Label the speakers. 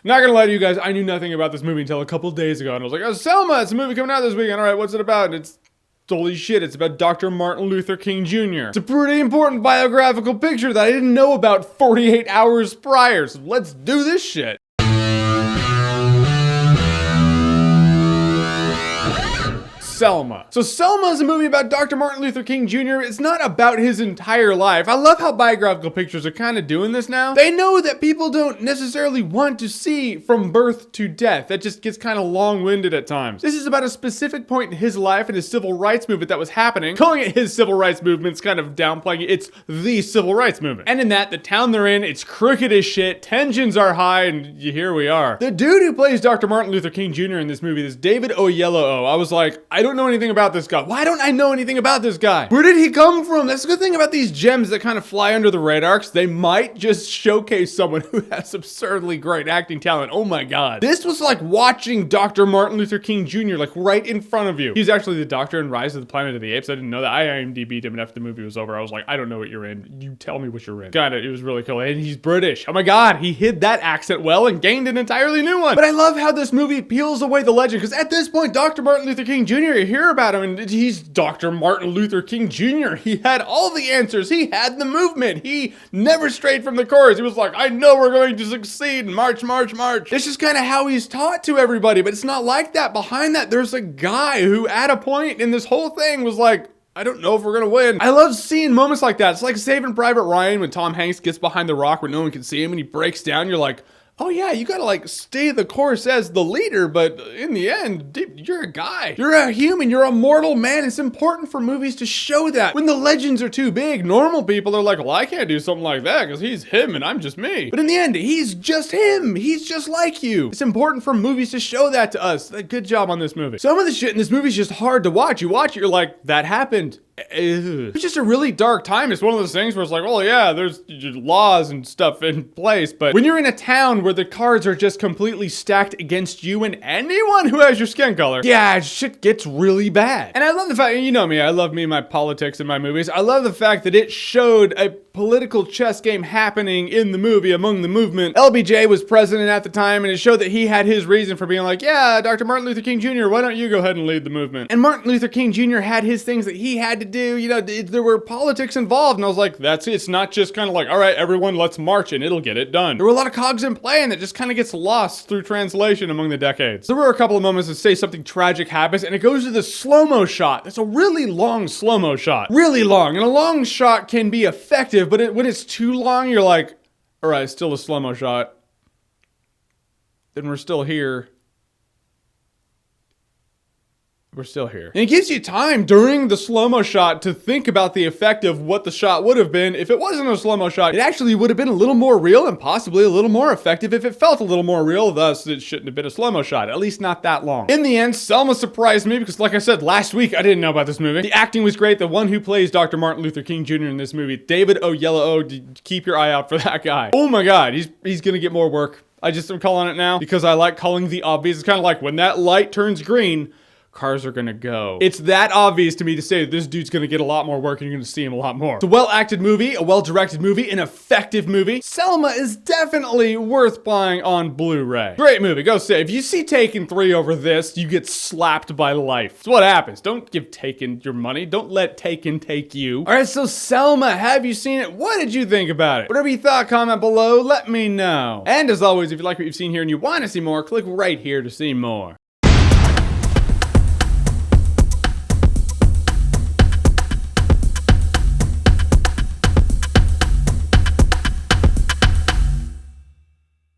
Speaker 1: Not gonna lie to you guys, I knew nothing about this movie until a couple days ago, and I was like, oh, Selma, it's a movie coming out this weekend. All right, what's it about? And it's holy shit, it's about Dr. Martin Luther King Jr. It's a pretty important biographical picture that I didn't know about 48 hours prior, so let's do this shit. Selma. So Selma is a movie about Dr. Martin Luther King Jr. It's not about his entire life. I love how biographical pictures are kind of doing this now. They know that people don't necessarily want to see from birth to death. That just gets kind of long-winded at times. This is about a specific point in his life and his civil rights movement that was happening. Calling it his civil rights movement is kind of downplaying it. It's the civil rights movement. And in that, the town they're in, it's crooked as shit, tensions are high, and here we are. The dude who plays Dr. Martin Luther King Jr. in this movie, this David Oyelowo, I was like, I don't know anything about this guy. Why don't I know anything about this guy? Where did he come from? That's the good thing about these gems that kind of fly under the radar, because they might just showcase someone who has absurdly great acting talent. Oh my god. This was like watching Dr. Martin Luther King Jr. like right in front of you. He's actually the doctor in Rise of the Planet of the Apes. I didn't know that. I IMDb'd him, and after the movie was over, I was like, I don't know what you're in. You tell me what you're in. Got it. It was really cool. And he's British. Oh my god. He hid that accent well and gained an entirely new one. But I love how this movie peels away the legend, because at this point, Dr. Martin Luther King Jr., you hear about him, and he's Dr. Martin Luther King Jr. He had all the answers. He had the movement. He never strayed from the course. He was like, I know we're going to succeed. March, march, march. This is kind of how he's taught to everybody, but it's not like that. Behind that, there's a guy who at a point in this whole thing was like, I don't know if we're gonna win. I love seeing moments like that. It's like Saving Private Ryan when Tom Hanks gets behind the rock where no one can see him and he breaks down. You're like, oh yeah, you gotta like stay the course as the leader, but in the end, dude, you're a guy. You're a human, you're a mortal man. It's important for movies to show that. When the legends are too big, normal people are like, well, I can't do something like that because he's him and I'm just me. But in the end, he's just him. He's just like you. It's important for movies to show that to us. Good job on this movie. Some of the shit in this movie is just hard to watch. You watch it, you're like, that happened. It's just a really dark time. It's one of those things where it's like, oh yeah, there's laws and stuff in place, but when you're in a town where the cards are just completely stacked against you and anyone who has your skin color, yeah, shit gets really bad. And I love the fact, you know me, I love me, my politics in my movies. I love the fact that it showed a political chess game happening in the movie among the movement. LBJ was president at the time, and it showed that he had his reason for being like, yeah, Dr. Martin Luther King Jr., why don't you go ahead and lead the movement? And Martin Luther King Jr. had his things that he had to do, you know, there were politics involved, and I was like, that's it. It's not just kind of like, all right, everyone, let's march and it'll get it done. There were a lot of cogs in play, and that just kind of gets lost through translation among the decades. There were a couple of moments that say something tragic happens, and it goes to the slow-mo shot. That's a really long slow-mo shot. Really long, and a long shot can be effective, but when it's too long, you're like, all right, still a slow-mo shot. Then we're still here. We're still here. And it gives you time during the slow-mo shot to think about the effect of what the shot would have been. If it wasn't a slow-mo shot, it actually would have been a little more real and possibly a little more effective if it felt a little more real. Thus, it shouldn't have been a slow-mo shot, at least not that long. In the end, Selma surprised me because, like I said, last week, I didn't know about this movie. The acting was great. The one who plays Dr. Martin Luther King Jr. in this movie, David Oyelowo, keep your eye out for that guy. Oh my God, he's gonna get more work. I just am calling it now because I like calling the obvious. It's kind of like when that light turns green, cars are gonna go. It's that obvious to me to say that this dude's gonna get a lot more work and you're gonna see him a lot more. It's a well-acted movie, a well-directed movie, an effective movie. Selma is definitely worth buying on Blu-ray. Great movie, go see it. If you see Taken 3 over this, you get slapped by life. It's what happens. Don't give Taken your money. Don't let Taken take you. All right, so Selma, have you seen it? What did you think about it? Whatever you thought, comment below, let me know. And as always, if you like what you've seen here and you wanna see more, click right here to see more.